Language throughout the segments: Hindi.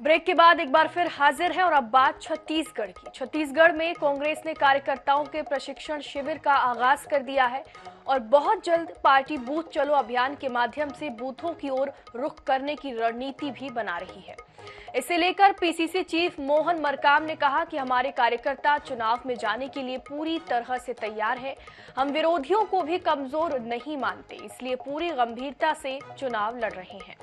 ब्रेक के बाद एक बार फिर हाजिर है और अब बात छत्तीसगढ़ की। छत्तीसगढ़ में कांग्रेस ने कार्यकर्ताओं के प्रशिक्षण शिविर का आगाज कर दिया है और बहुत जल्द पार्टी बूथ चलो अभियान के माध्यम से बूथों की ओर रुख करने की रणनीति भी बना रही है। इसे लेकर पीसीसी चीफ मोहन मरकाम ने कहा कि हमारे कार्यकर्ता चुनाव में जाने के लिए पूरी तरह से तैयार हैं। हम विरोधियों को भी कमजोर नहीं मानते, इसलिए पूरी गंभीरता से चुनाव लड़ रहे हैं।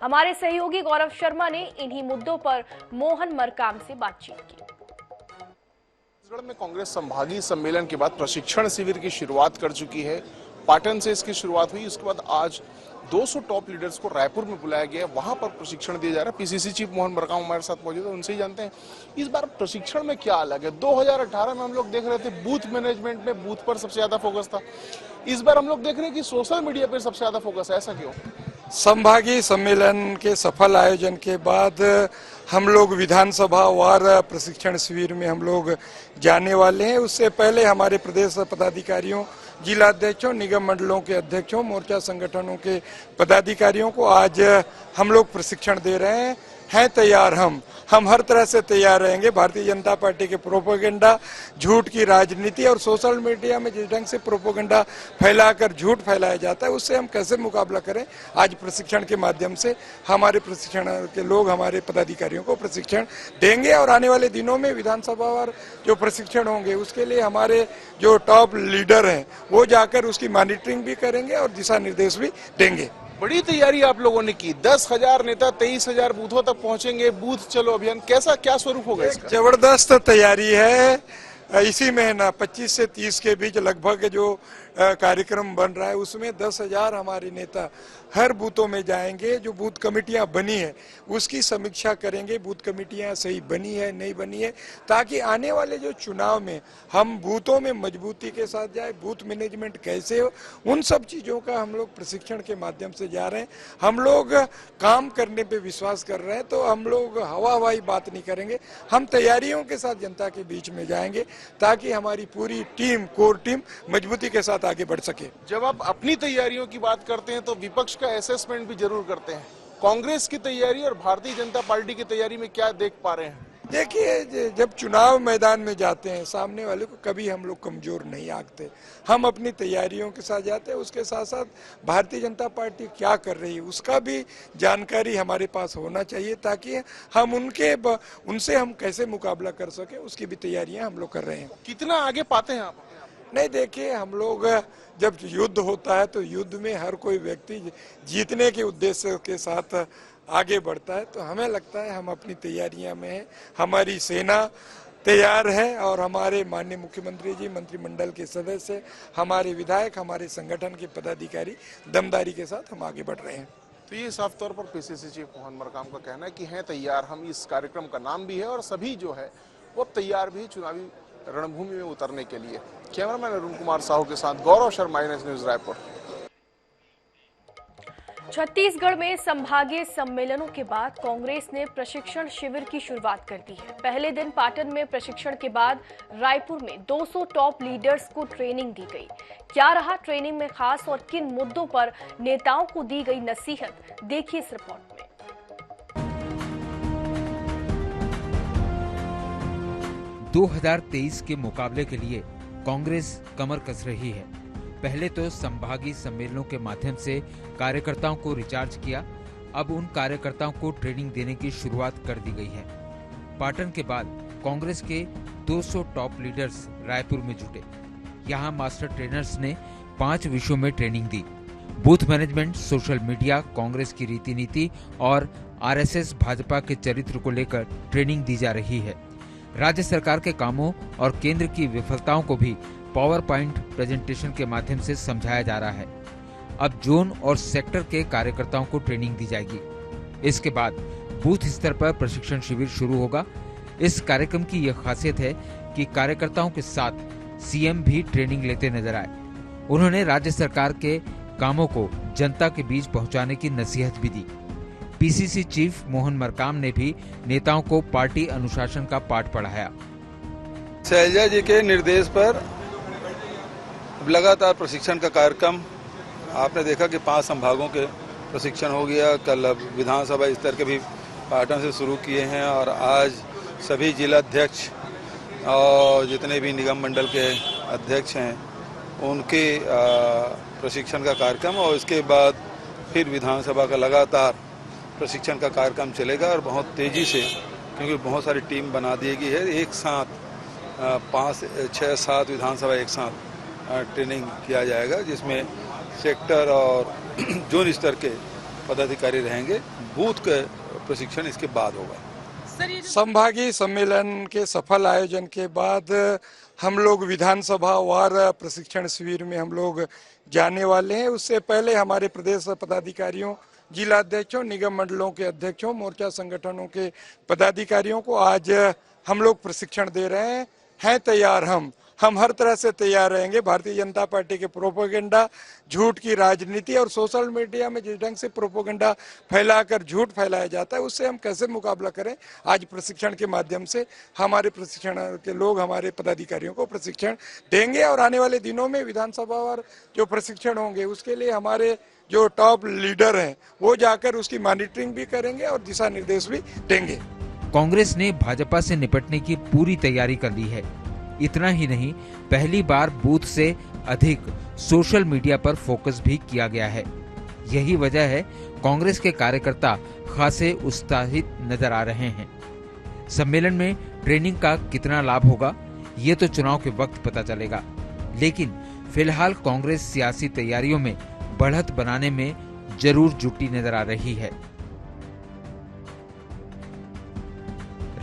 हमारे सहयोगी गौरव शर्मा ने इन्हीं मुद्दों पर मोहन मरकाम से बातचीत की। छत्तीसगढ़ में कांग्रेस संभागीय सम्मेलन के बाद प्रशिक्षण शिविर की शुरुआत कर चुकी है। पाटन से इसकी शुरुआत हुई, उसके बाद आज 200 टॉप लीडर्स को रायपुर में बुलाया गया है, वहां पर प्रशिक्षण दिया जा रहा है। पीसीसी चीफ मोहन मरकाम हमारे साथ मौजूद है, उनसे ही जानते हैं इस बार प्रशिक्षण में क्या अलग है। 2018 में हम लोग देख रहे थे बूथ मैनेजमेंट में बूथ पर सबसे ज्यादा फोकस था, इस बार हम लोग देख रहे हैं कि सोशल मीडिया पर सबसे ज्यादा फोकस है, ऐसा क्यों? संभागीय सम्मेलन के सफल आयोजन के बाद हम लोग विधानसभा वार प्रशिक्षण शिविर में हम लोग जाने वाले हैं। उससे पहले हमारे प्रदेश पदाधिकारियों, जिला अध्यक्षों, निगम मंडलों के अध्यक्षों, मोर्चा संगठनों के पदाधिकारियों को आज हम लोग प्रशिक्षण दे रहे हैं तैयार। हम हर तरह से तैयार रहेंगे। भारतीय जनता पार्टी के प्रोपेगेंडा, झूठ की राजनीति और सोशल मीडिया में जिस ढंग से प्रोपेगेंडा फैलाकर झूठ फैलाया जाता है, उससे हम कैसे मुकाबला करें। आज प्रशिक्षण के माध्यम से हमारे प्रशिक्षण के लोग हमारे पदाधिकारियों को प्रशिक्षण देंगे और आने वाले दिनों में विधानसभा और जो प्रशिक्षण होंगे उसके लिए हमारे जो टॉप लीडर हैं वो जाकर उसकी मॉनिटरिंग भी करेंगे और दिशा निर्देश भी देंगे। बड़ी तैयारी आप लोगों ने की, 10,000 नेता 23,000 बूथों तक पहुंचेंगे। बूथ चलो अभियान कैसा क्या स्वरूप होगा इसका? जबरदस्त तैयारी है। इसी महीना 25 से 30 के बीच लगभग जो कार्यक्रम बन रहा है उसमें 10,000 हमारे नेता हर बूथों में जाएंगे। जो बूथ कमेटियां बनी है उसकी समीक्षा करेंगे, बूथ कमेटियां सही बनी है नहीं बनी है, ताकि आने वाले जो चुनाव में हम बूथों में मजबूती के साथ जाए। बूथ मैनेजमेंट कैसे हो, उन सब चीज़ों का हम लोग प्रशिक्षण के माध्यम से जा रहे हैं। हम लोग काम करने पे विश्वास कर रहे हैं, तो हम लोग हवा हवाई बात नहीं करेंगे। हम तैयारियों के साथ जनता के बीच में जाएंगे ताकि हमारी पूरी टीम, कोर टीम मजबूती के साथ आगे बढ़ सके। जब आप अपनी तैयारियों की बात करते हैं तो विपक्ष का असेसमेंट भी जरूर करते हैं। कांग्रेस की तैयारी और भारतीय जनता पार्टी की तैयारी में क्या देख पा रहे हैं? देखिए, जब चुनाव मैदान में जाते हैं सामने वाले को कभी हम लोग कमजोर नहीं आंकते। हम अपनी तैयारियों के साथ जाते हैं, उसके साथ साथ भारतीय जनता पार्टी क्या कर रही है उसका भी जानकारी हमारे पास होना चाहिए, ताकि हम उनसे हम कैसे मुकाबला कर सके उसकी भी तैयारियां हम लोग कर रहे हैं। कितना आगे पाते हैं आप? नहीं, देखिए, हम लोग जब युद्ध होता है तो युद्ध में हर कोई व्यक्ति जीतने के उद्देश्य के साथ आगे बढ़ता है, तो हमें लगता है हम अपनी तैयारियां में हैं। हमारी सेना तैयार है और हमारे माननीय मुख्यमंत्री जी, मंत्रिमंडल के सदस्य, हमारे विधायक, हमारे संगठन के पदाधिकारी दमदारी के साथ हम आगे बढ़ रहे हैं। तो ये साफ तौर पर पीसीसी चीफ मोहन मरकाम का कहना है कि हैं तैयार। हम इस कार्यक्रम का नाम भी है और सभी जो है वो अब तैयार भी चुनावी रणभूमि में उतरने के लिए। कैमरामैन अरुण कुमार साहू के साथ गौरव शर्मा, INS न्यूज़, रायपुर। छत्तीसगढ़ में संभागीय सम्मेलनों के बाद कांग्रेस ने प्रशिक्षण शिविर की शुरुआत कर दी है। पहले दिन पाटन में प्रशिक्षण के बाद रायपुर में 200 टॉप लीडर्स को ट्रेनिंग दी गई। क्या रहा ट्रेनिंग में खास और किन मुद्दों पर नेताओं को दी गई नसीहत, देखिए इस रिपोर्ट में। 2023 के मुकाबले के लिए कांग्रेस कमर कस रही है। पहले तो संभागीय सम्मेलनों के माध्यम से कार्यकर्ताओं को रिचार्ज किया, अब उन कार्यकर्ताओं को ट्रेनिंग देने की शुरुआत कर दी गई है। पाटन के बाद कांग्रेस के 200 टॉप लीडर्स रायपुर में जुटे। यहां मास्टर ट्रेनर्स ने 5 विषयों में ट्रेनिंग दी। Booth management, social media, Congress की रीति नीति और RSS भाजपा के चरित्र को लेकर ट्रेनिंग दी जा रही है। राज्य सरकार के कामों और केंद्र की विफलताओं को भी पावर पॉइंट प्रेजेंटेशन के माध्यम से समझाया जा रहा है। अब जोन और सेक्टर के कार्यकर्ताओं को ट्रेनिंग दी जाएगी। इसके बाद बूथ स्तर पर प्रशिक्षण शिविर शुरू होगा। इस कार्यक्रम की यह खासियत है कि कार्यकर्ताओं के साथ CM भी ट्रेनिंग लेते नजर आए। उन्होंने राज्य सरकार के कामों को जनता के बीच पहुंचाने की नसीहत भी दी। पीसीसी चीफ मोहन मरकाम ने भी नेताओं को पार्टी अनुशासन का पाठ पढ़ाया। शैलजा जी के निर्देश पर लगातार प्रशिक्षण का कार्यक्रम आपने देखा कि 5 संभागों के प्रशिक्षण हो गया। कल विधानसभा स्तर के भी पाटन से शुरू किए हैं और आज सभी जिलाध्यक्ष और जितने भी निगम मंडल के अध्यक्ष हैं उनके प्रशिक्षण का कार्यक्रम और इसके बाद फिर विधानसभा का लगातार प्रशिक्षण का कार्यक्रम चलेगा और बहुत तेज़ी से, क्योंकि बहुत सारी टीम बना दी गई है, एक साथ 5, 6, 7 विधानसभा एक साथ ट्रेनिंग किया जाएगा, जिसमें सेक्टर और जोन स्तर के पदाधिकारी रहेंगे। बूथ के प्रशिक्षण इसके बाद होगा। संभागीय सम्मेलन के सफल आयोजन के बाद हम लोग विधानसभा वार प्रशिक्षण शिविर में हम लोग जाने वाले हैं। उससे पहले हमारे प्रदेश पदाधिकारियों, जिला अध्यक्षों, निगम मंडलों के अध्यक्षों, मोर्चा संगठनों के पदाधिकारियों को आज हम लोग प्रशिक्षण दे रहे हैं तैयार। हम हर तरह से तैयार रहेंगे। भारतीय जनता पार्टी के प्रोपोगेंडा, झूठ की राजनीति और सोशल मीडिया में जिस ढंग से प्रोपोगेंडा फैलाकर झूठ फैलाया जाता है, उससे हम कैसे मुकाबला करें, आज प्रशिक्षण के माध्यम से हमारे प्रशिक्षण के लोग हमारे पदाधिकारियों को प्रशिक्षण देंगे। और आने वाले दिनों में विधानसभा और जो प्रशिक्षण होंगे उसके लिए हमारे जो टॉप लीडर हैं वो जाकर उसकी मॉनिटरिंग भी करेंगे और दिशा निर्देश भी देंगे। कांग्रेस ने भाजपा से निपटने की पूरी तैयारी कर ली है। इतना ही नहीं, पहली बार बूथ से अधिक सोशल मीडिया पर फोकस भी किया गया है। यही वजह है कांग्रेस के कार्यकर्ता खासे उत्साहित नजर आ रहे हैं। सम्मेलन में ट्रेनिंग का कितना लाभ होगा ये तो चुनाव के वक्त पता चलेगा, लेकिन फिलहाल कांग्रेस सियासी तैयारियों में बढ़त बनाने में जरूर जुटी नजर आ रही है।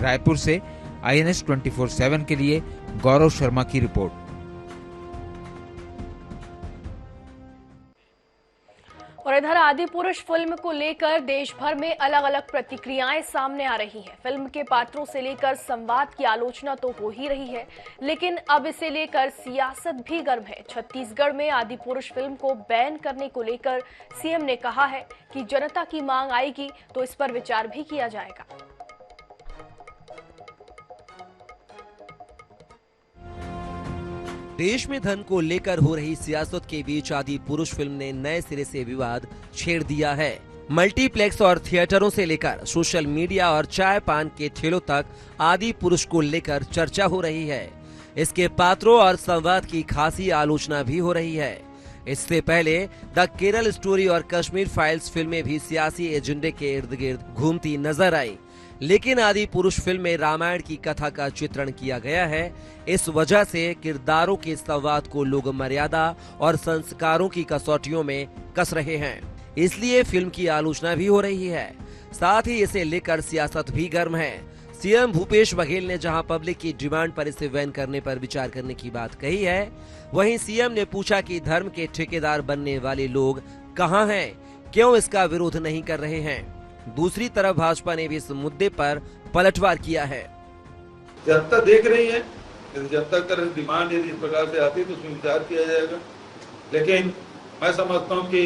रायपुर से INS 24/7 के लिए गौरव शर्मा की रिपोर्ट। और इधर आदिपुरुष फिल्म को लेकर देश भर में अलग अलग प्रतिक्रियाएं सामने आ रही हैं। फिल्म के पात्रों से लेकर संवाद की आलोचना तो हो ही रही है, लेकिन अब इसे लेकर सियासत भी गर्म है। छत्तीसगढ़ में आदिपुरुष फिल्म को बैन करने को लेकर सीएम ने कहा है कि जनता की मांग आएगी तो इस पर विचार भी किया जाएगा। देश में धन को लेकर हो रही सियासत के बीच आदिपुरुष फिल्म ने नए सिरे से विवाद छेड़ दिया है। मल्टीप्लेक्स और थिएटरों से लेकर सोशल मीडिया और चाय पान के ठेलों तक आदिपुरुष को लेकर चर्चा हो रही है। इसके पात्रों और संवाद की खासी आलोचना भी हो रही है। इससे पहले द केरल स्टोरी और कश्मीर फाइल्स फिल्में भी सियासी एजेंडे के इर्द गिर्द घूमती नजर आई, लेकिन आदिपुरुष फिल्म में रामायण की कथा का चित्रण किया गया है। इस वजह से किरदारों के संवाद को लोग मर्यादा और संस्कारों की कसौटियों में कस रहे हैं, इसलिए फिल्म की आलोचना भी हो रही है। साथ ही इसे लेकर सियासत भी गर्म है। सीएम भूपेश बघेल ने जहां पब्लिक की डिमांड पर इसे बैन करने पर विचार करने की बात कही है, वहीं सीएम ने पूछा कि धर्म के ठेकेदार बनने वाले लोग कहां हैं, क्यों इसका विरोध नहीं कर रहे हैं। दूसरी तरफ भाजपा ने भी इस मुद्दे पर पलटवार किया है। जनता देख रही है, यदि जनता का डिमांड यदि इस प्रकार से आती है तो उसमें विचार किया जाएगा, लेकिन मैं समझता हूँ कि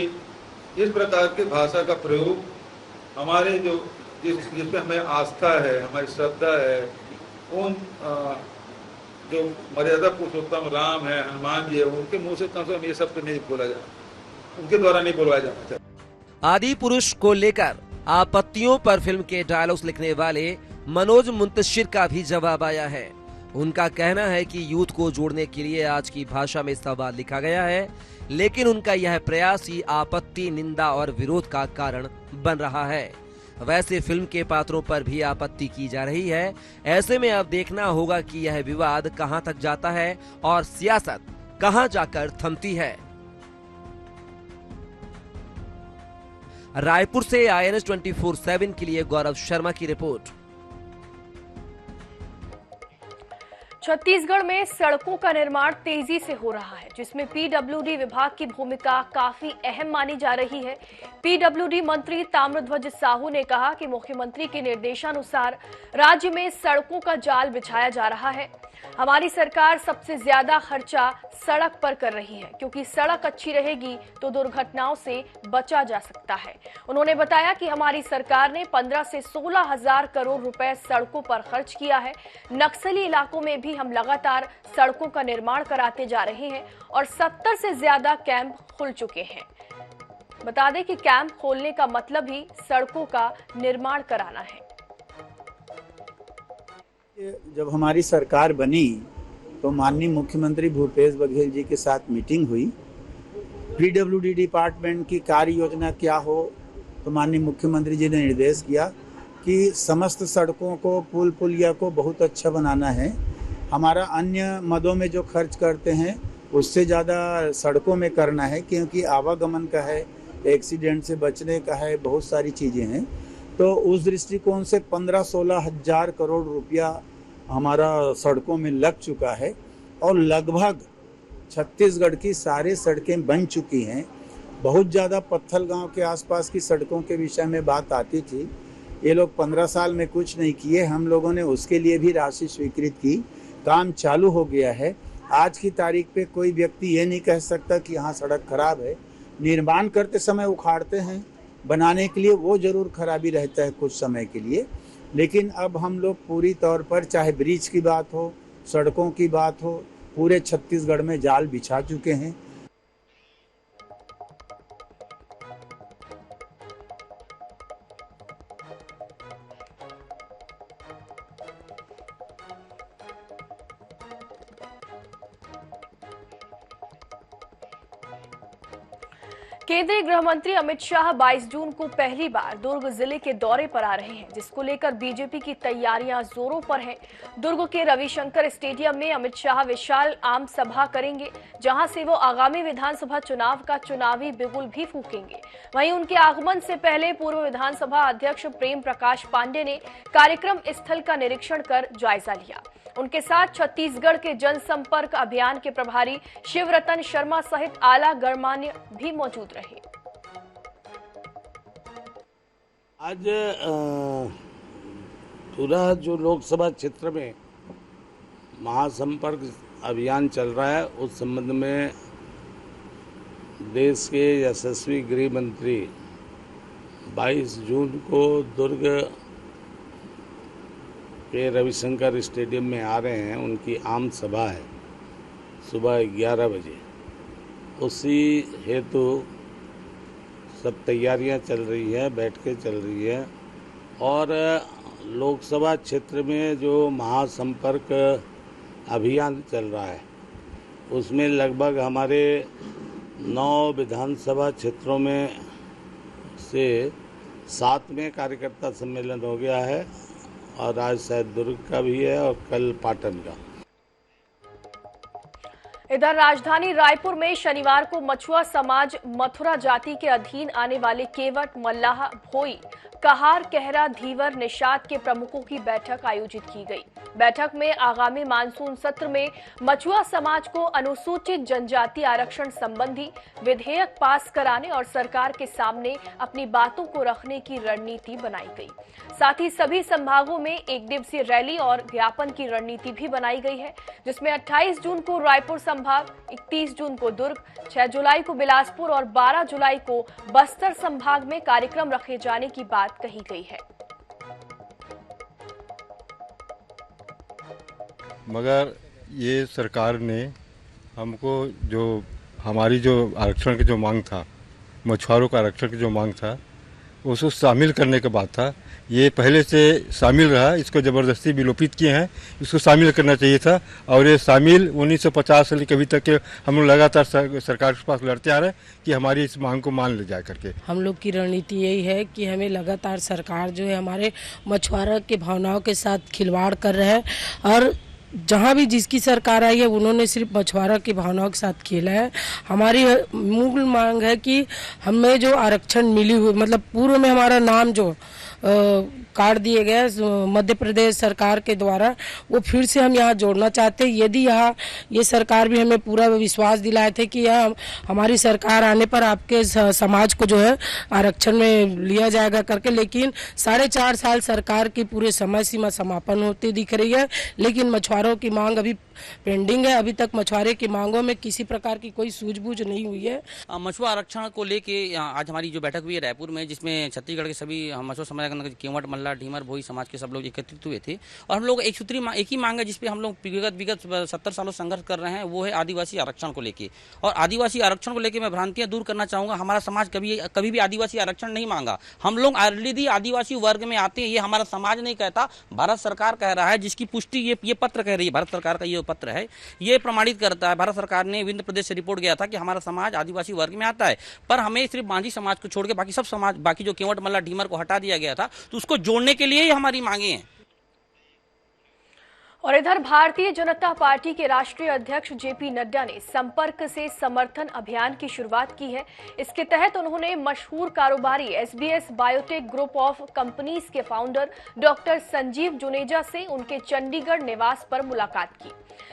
इस प्रकार के भाषा का प्रयोग हमारे जिसपे हमें आस्था है, हमारी श्रद्धा है, उन जो मर्यादा पुरुषोत्तम राम है, हनुमान जी है, उनके मुंह से कम से कम ये सब तो नहीं बोला जाए, उनके द्वारा नहीं बोलवाया जाना चाहिए। आदिपुरुष को लेकर आपत्तियों पर फिल्म के डायलॉग्स लिखने वाले मनोज मुंतशिर का भी जवाब आया है। उनका कहना है कि यूथ को जोड़ने के लिए आज की भाषा में संवाद लिखा गया है, लेकिन उनका यह प्रयास ही आपत्ति, निंदा और विरोध का कारण बन रहा है। वैसे फिल्म के पात्रों पर भी आपत्ति की जा रही है। ऐसे में अब देखना होगा कि यह विवाद कहां तक जाता है और सियासत कहां जाकर थमती है। रायपुर से INS 24/7 के लिए गौरव शर्मा की रिपोर्ट। छत्तीसगढ़ में सड़कों का निर्माण तेजी से हो रहा है, जिसमें PWD विभाग की भूमिका काफी अहम मानी जा रही है। PWD मंत्री ताम्रध्वज साहू ने कहा कि मुख्यमंत्री के निर्देशानुसार राज्य में सड़कों का जाल बिछाया जा रहा है। हमारी सरकार सबसे ज्यादा खर्चा सड़क पर कर रही है, क्योंकि सड़क अच्छी रहेगी तो दुर्घटनाओं से बचा जा सकता है। उन्होंने बताया कि हमारी सरकार ने 15 से 16 हजार करोड़ रुपए सड़कों पर खर्च किया है। नक्सली इलाकों में भी हम लगातार सड़कों का निर्माण कराते जा रहे हैं और 70 से ज्यादा कैंप खुल चुके हैं। बता दें कि कैंप खोलने का मतलब ही सड़कों का निर्माण कराना है। जब हमारी सरकार बनी तो माननीय मुख्यमंत्री भूपेश बघेल जी के साथ मीटिंग हुई। पीडब्ल्यूडी डिपार्टमेंट की कार्य योजना क्या हो, तो माननीय मुख्यमंत्री जी ने निर्देश किया कि समस्त सड़कों को, पुल पुलिया को बहुत अच्छा बनाना है। हमारा अन्य मदों में जो खर्च करते हैं उससे ज़्यादा सड़कों में करना है, क्योंकि आवागमन का है, एक्सीडेंट से बचने का है, बहुत सारी चीज़ें हैं। तो उस दृष्टिकोण से 15-16 हज़ार करोड़ रुपया हमारा सड़कों में लग चुका है और लगभग छत्तीसगढ़ की सारी सड़कें बन चुकी हैं। बहुत ज़्यादा पत्थल गांव के आसपास की सड़कों के विषय में बात आती थी, ये लोग 15 साल में कुछ नहीं किए। हम लोगों ने उसके लिए भी राशि स्वीकृत की, काम चालू हो गया है। आज की तारीख पे कोई व्यक्ति ये नहीं कह सकता कि यहाँ सड़क खराब है। निर्माण करते समय उखाड़ते हैं, बनाने के लिए वो जरूर खराबी रहता है कुछ समय के लिए, लेकिन अब हम लोग पूरी तौर पर, चाहे ब्रिज की बात हो, सड़कों की बात हो, पूरे छत्तीसगढ़ में जाल बिछा चुके हैं। केंद्रीय गृह मंत्री अमित शाह 22 जून को पहली बार दुर्ग जिले के दौरे पर आ रहे हैं, जिसको लेकर बीजेपी की तैयारियां जोरों पर हैं। दुर्ग के रविशंकर स्टेडियम में अमित शाह विशाल आम सभा करेंगे, जहां से वो आगामी विधानसभा चुनाव का चुनावी बिगुल भी फूकेंगे। वहीं उनके आगमन से पहले पूर्व विधानसभा अध्यक्ष प्रेम प्रकाश पांडेय ने कार्यक्रम स्थल का निरीक्षण कर जायजा लिया। उनके साथ छत्तीसगढ़ के जनसंपर्क अभियान के प्रभारी शिवरतन शर्मा सहित आला गणमान्य भी मौजूद रहे। आज पूरा जो लोकसभा क्षेत्र में महासंपर्क अभियान चल रहा है, उस संबंध में देश के यशस्वी गृह मंत्री 22 जून को दुर्ग के रविशंकर स्टेडियम में आ रहे हैं। उनकी आम सभा है सुबह 11 बजे। उसी हेतु सब तैयारियां चल रही है, बैठकें चल रही है। और लोकसभा क्षेत्र में जो महासंपर्क अभियान चल रहा है, उसमें लगभग हमारे 9 विधानसभा क्षेत्रों में से 7 में कार्यकर्ता सम्मेलन हो गया है, और आज शायद दुर्ग का भी है और कल पाटन का। इधर राजधानी रायपुर में शनिवार को मछुआ समाज मथुरा जाति के अधीन आने वाले केवट, मल्लाह, भोई, कहार, कहरा, धीवर, निषाद के प्रमुखों की बैठक आयोजित की गई। बैठक में आगामी मानसून सत्र में मछुआ समाज को अनुसूचित जनजाति आरक्षण संबंधी विधेयक पास कराने और सरकार के सामने अपनी बातों को रखने की रणनीति बनाई गई। साथ ही सभी संभागों में एक दिवसीय रैली और ज्ञापन की रणनीति भी बनाई गई है, जिसमें 28 जून को रायपुर संभाग, 31 जून को दुर्ग, 6 जुलाई को बिलासपुर और 12 जुलाई को बस्तर संभाग में कार्यक्रम रखे जाने की बात कही गई है। मगर ये सरकार ने हमको जो हमारी जो आरक्षण की जो मांग था, मछुआरों का आरक्षण की जो मांग था, उसको शामिल करने का बात था। ये पहले से शामिल रहा, इसको ज़बरदस्ती विलोपित किए हैं। इसको शामिल करना चाहिए था, और ये शामिल 1950 से लेकर अभी तक के हम लोग लगातार सरकार के पास लड़ते आ रहे हैं कि हमारी इस मांग को मान ले जाए करके। हम लोग की रणनीति यही है कि हमें लगातार सरकार जो है हमारे मछुआरा के भावनाओं के साथ खिलवाड़ कर रहे हैं, और जहाँ भी जिसकी सरकार आई है उन्होंने सिर्फ मछुआरा की भावनाओं के साथ खेला है। हमारी मूल मांग है कि हमें जो आरक्षण मिली हुई, मतलब पूर्व में हमारा नाम जो काट दिए गए मध्य प्रदेश सरकार के द्वारा, वो फिर से हम यहाँ जोड़ना चाहते हैं। यदि यहाँ ये सरकार भी हमें पूरा विश्वास दिलाए थे कि यह हमारी सरकार आने पर आपके समाज को जो है आरक्षण में लिया जाएगा करके, लेकिन 4.5 साल सरकार की पूरे समय सीमा समापन होती दिख रही है, लेकिन मछुआरों की मांग अभी पेंडिंग है। अभी तक मछुआरे की मांगों में किसी प्रकार की कोई सूझबूझ नहीं हुई है। मछुआ आरक्षण को लेके आज हमारी जो बैठक हुई है रायपुर में, जिसमें छत्तीसगढ़ के सभी मछुआ समाज के केवट, मल्ला, ढीमर, भोई समाज के सब लोग एकत्रित हुए थे और हम लोग एक ही मांग है जिसपे हम लोग विगत 70 सालों संघर्ष कर रहे हैं, वो है आदिवासी आरक्षण को लेके। और आदिवासी आरक्षण को लेके मैं भ्रांतियां दूर करना चाहूंगा। हमारा समाज कभी भी आदिवासी आरक्षण नहीं मांगा। हम लोग ऑलरेडी आदिवासी वर्ग में आते हैं, ये हमारा समाज नहीं कहता, भारत सरकार कह रहा है, जिसकी पुष्टि ये पत्र कह रही है। भारत सरकार का ये पत्र है, ये प्रमाणित करता है। भारत सरकार ने विभिन्न प्रदेश से रिपोर्ट गया था कि हमारा समाज आदिवासी वर्ग में आता है, पर हमें सिर्फ मांझी समाज को छोड़ के बाकी सब समाज, बाकी जो केवट, मल्ला, ढीमर को हटा दिया गया था, तो उसको जोड़ने के लिए ही हमारी मांगे हैं। और इधर भारतीय जनता पार्टी के राष्ट्रीय अध्यक्ष जेपी नड्डा ने संपर्क से समर्थन अभियान की शुरुआत की है। इसके तहत उन्होंने मशहूर कारोबारी SBS biotech group of companies के फाउंडर डॉक्टर संजीव जुनेजा से उनके चंडीगढ़ निवास पर मुलाकात की।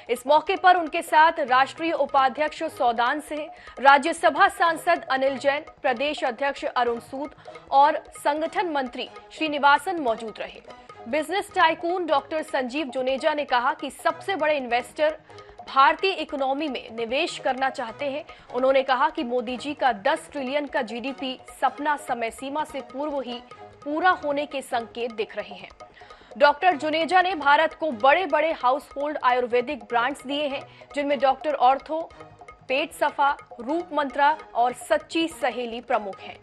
इस मौके पर उनके साथ राष्ट्रीय उपाध्यक्ष सौदान सिंह, राज्यसभा सांसद अनिल जैन, प्रदेश अध्यक्ष अरुण सूद और संगठन मंत्री श्रीनिवासन मौजूद रहे। Business tycoon doctor Sanjeev Juneja ने कहा कि सबसे बड़े इन्वेस्टर भारतीय इकोनॉमी में निवेश करना चाहते हैं। उन्होंने कहा कि मोदी जी का 10 ट्रिलियन का जीडीपी सपना समय सीमा से पूर्व ही पूरा होने के संकेत दिख रहे हैं। डॉक्टर जुनेजा ने भारत को बड़े बड़े हाउस होल्ड आयुर्वेदिक ब्रांड्स दिए हैं, जिनमें डॉक्टर ऑर्थो, पेट सफा, रूप मंत्रा और सच्ची सहेली प्रमुख हैं।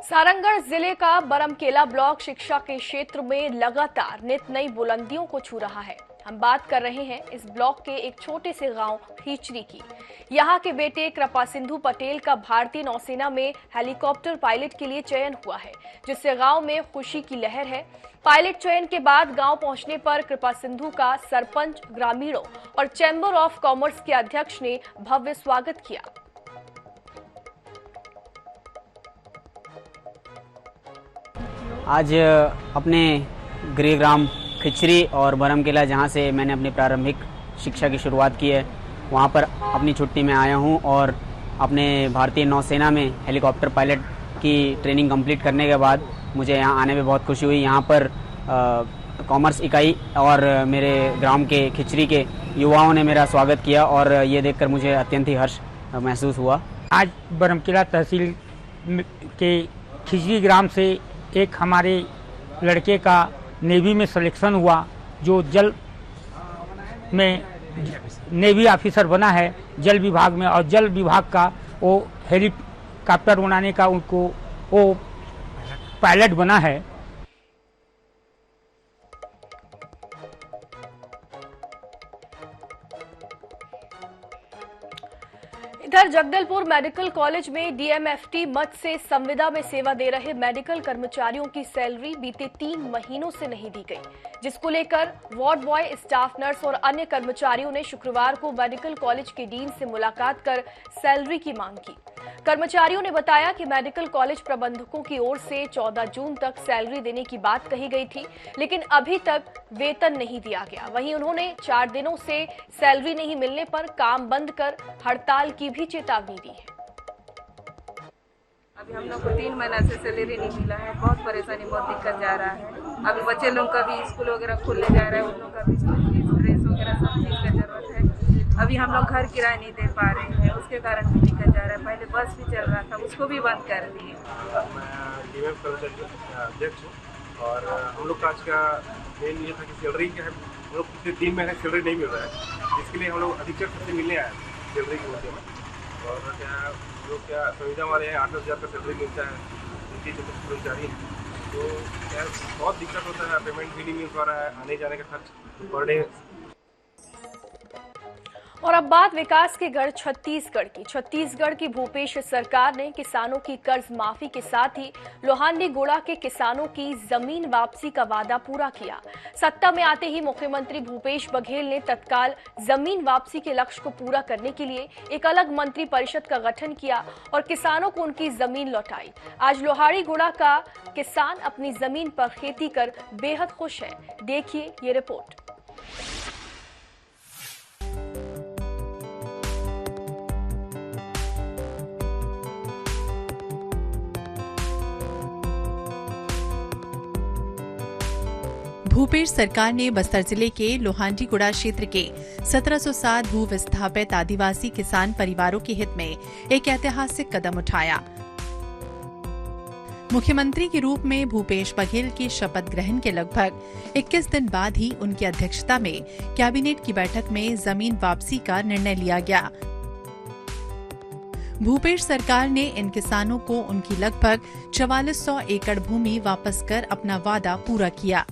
सारंगढ़ जिले का बरमकेला ब्लॉक शिक्षा के क्षेत्र में लगातार नित नई बुलंदियों को छू रहा है। हम बात कर रहे हैं इस ब्लॉक के एक छोटे से गांव खीचरी की। यहां के बेटे कृपा सिंधु पटेल का भारतीय नौसेना में हेलीकॉप्टर पायलट के लिए चयन हुआ है, जिससे गांव में खुशी की लहर है। पायलट चयन के बाद गांव पहुंचने पर कृपा सिंधु का सरपंच, ग्रामीणों और चैम्बर ऑफ कॉमर्स के अध्यक्ष ने भव्य स्वागत किया। आज अपने गृह ग्राम खिचरी और बरमकेला, जहाँ से मैंने अपनी प्रारंभिक शिक्षा की शुरुआत की है, वहाँ पर अपनी छुट्टी में आया हूँ और अपने भारतीय नौसेना में हेलीकॉप्टर पायलट की ट्रेनिंग कंप्लीट करने के बाद मुझे यहाँ आने में बहुत खुशी हुई। यहाँ पर कॉमर्स इकाई और मेरे ग्राम के खिचरी के युवाओं ने मेरा स्वागत किया और ये देखकर मुझे अत्यंत ही हर्ष महसूस हुआ। आज बरमकेला तहसील के खिचरी ग्राम से एक हमारे लड़के का नेवी में सिलेक्शन हुआ, जो जल में नेवी ऑफिसर बना है जल विभाग में, और जल विभाग का वो हेलीकॉप्टर बनाने का उनको वो पायलट बना है। इधर जगदलपुर मेडिकल कॉलेज में डीएमएफटी मद से संविदा में सेवा दे रहे मेडिकल कर्मचारियों की सैलरी बीते 3 महीनों से नहीं दी गई, जिसको लेकर वार्ड बॉय, स्टाफ नर्स और अन्य कर्मचारियों ने शुक्रवार को मेडिकल कॉलेज के डीन से मुलाकात कर सैलरी की मांग की। कर्मचारियों ने बताया कि मेडिकल कॉलेज प्रबंधकों की ओर से 14 जून तक सैलरी देने की बात कही गई थी, लेकिन अभी तक वेतन नहीं दिया गया। वहीं उन्होंने 4 दिनों से सैलरी नहीं मिलने पर काम बंद कर हड़ताल की भी चेतावनी दी है। अभी हम लोग को 3 महीना से सैलरी नहीं मिला है, बहुत परेशानी, बहुत दिक्कत जा रहा है। अभी बच्चे लोग का भी स्कूल वगैरह खुलने जा रहा है, उन लोग का भी ड्रेस वगैरह सब चीज का जरूरत है। अभी हम लोग घर किराया नहीं दे पा रहे हैं, उसके कारण भी दिक्कत जा रहा है। पहले बस भी चल रहा था, उसको भी बंद कर दिए। मैं डीएमएफ कर्मचारी अध्यक्ष हूँ और हम लोग का आज का मेन ये था कि सैलरी क्या है, हम लोग पिछले 3 महीने सैलरी नहीं मिल रहा है, जिसके लिए हम लोग अधीक्षक से मिलने आए सैलरी के मुद्दे में। और क्या संविदा हमारे यहाँ 8-10 हज़ार का सैलरी मिलता है, उनकी जो कर्मचारी हैं, तो क्या बहुत दिक्कत होता है, पेमेंट भी नहीं मिल पा रहा है, आने जाने का खर्च पर डे। और अब बात विकास के गढ़ छत्तीसगढ़ की। छत्तीसगढ़ की भूपेश सरकार ने किसानों की कर्ज माफी के साथ ही लोहांडीगुड़ा के किसानों की जमीन वापसी का वादा पूरा किया। सत्ता में आते ही मुख्यमंत्री भूपेश बघेल ने तत्काल जमीन वापसी के लक्ष्य को पूरा करने के लिए एक अलग मंत्री परिषद का गठन किया और किसानों को उनकी जमीन लौटाई। आज लोहांडीगुड़ा का किसान अपनी जमीन पर खेती कर बेहद खुश है। देखिए ये रिपोर्ट। भूपेश सरकार ने बस्तर जिले के लोहांडीगुड़ा क्षेत्र के 1707 भू विस्थापित आदिवासी किसान परिवारों के हित में एक ऐतिहासिक कदम उठाया। मुख्यमंत्री के रूप में भूपेश बघेल के शपथ ग्रहण के लगभग 21 दिन बाद ही उनकी अध्यक्षता में कैबिनेट की बैठक में जमीन वापसी का निर्णय लिया गया। भूपेश सरकार ने इन किसानों को उनकी लगभग 4400 एकड़ भूमि वापस कर अपना वादा पूरा किया।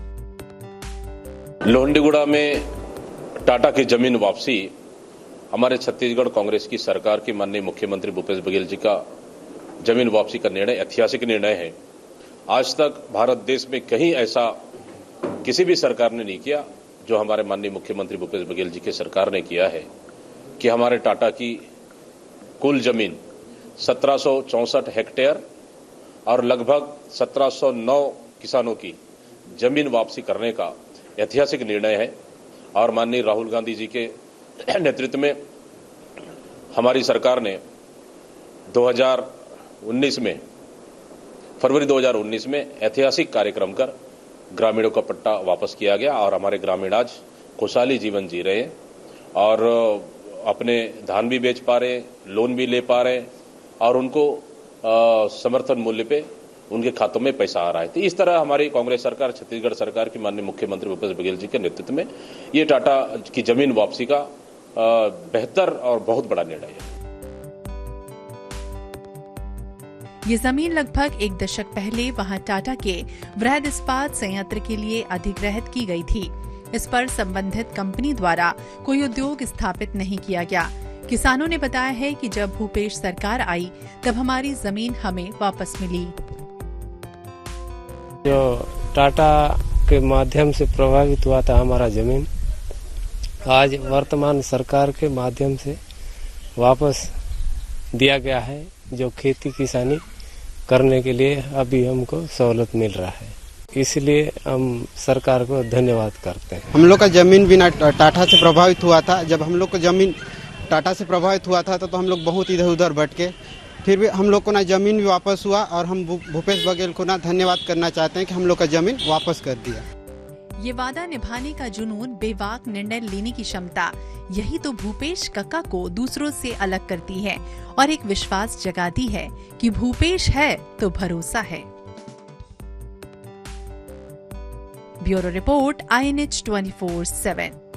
लोहांडीगुड़ा में टाटा की जमीन वापसी हमारे छत्तीसगढ़ कांग्रेस की सरकार की माननीय मुख्यमंत्री भूपेश बघेल जी का जमीन वापसी का निर्णय ऐतिहासिक निर्णय है। आज तक भारत देश में कहीं ऐसा किसी भी सरकार ने नहीं किया जो हमारे माननीय मुख्यमंत्री भूपेश बघेल जी की सरकार ने किया है कि हमारे टाटा की कुल जमीन 1764 हेक्टेयर और लगभग 1709 किसानों की जमीन वापसी करने का ऐतिहासिक निर्णय है। और माननीय राहुल गांधी जी के नेतृत्व में हमारी सरकार ने 2019 में फरवरी 2019 में ऐतिहासिक कार्यक्रम कर ग्रामीणों का पट्टा वापस किया गया और हमारे ग्रामीण आज खुशहाली जीवन जी रहे हैं और अपने धान भी बेच पा रहे, लोन भी ले पा रहे और उनको समर्थन मूल्य पे उनके खातों में पैसा आ रहा है। तो इस तरह हमारी कांग्रेस सरकार, छत्तीसगढ़ सरकार की माननीय मुख्यमंत्री भूपेश बघेल जी के नेतृत्व में ये टाटा की जमीन वापसी का बेहतर और बहुत बड़ा निर्णय है। ये जमीन लगभग 1 दशक पहले वहां टाटा के वृहद इस्पात संयंत्र के लिए अधिग्रहित की गई थी। इस पर संबंधित कंपनी द्वारा कोई उद्योग स्थापित नहीं किया गया। किसानों ने बताया है कि जब भूपेश सरकार आई तब हमारी जमीन हमें वापस मिली। जो टाटा के माध्यम से प्रभावित हुआ था हमारा जमीन, आज वर्तमान सरकार के माध्यम से वापस दिया गया है। जो खेती किसानी करने के लिए अभी हमको सहूलत मिल रहा है, इसलिए हम सरकार को धन्यवाद करते हैं। हम लोग का जमीन बिना टाटा से प्रभावित हुआ था। जब हम लोग को जमीन टाटा से प्रभावित हुआ था तो हम लोग बहुत इधर उधर भटके, फिर भी हम लोग को ना जमीन भी वापस हुआ और हम भूपेश बघेल को ना धन्यवाद करना चाहते हैं कि हम लोग का जमीन वापस कर दिया। ये वादा निभाने का जुनून, बेबाक निर्णय लेने की क्षमता, यही तो भूपेश कक्का को दूसरों से अलग करती है और एक विश्वास जगाती है कि भूपेश है तो भरोसा है। Bureau report, INH 24/7।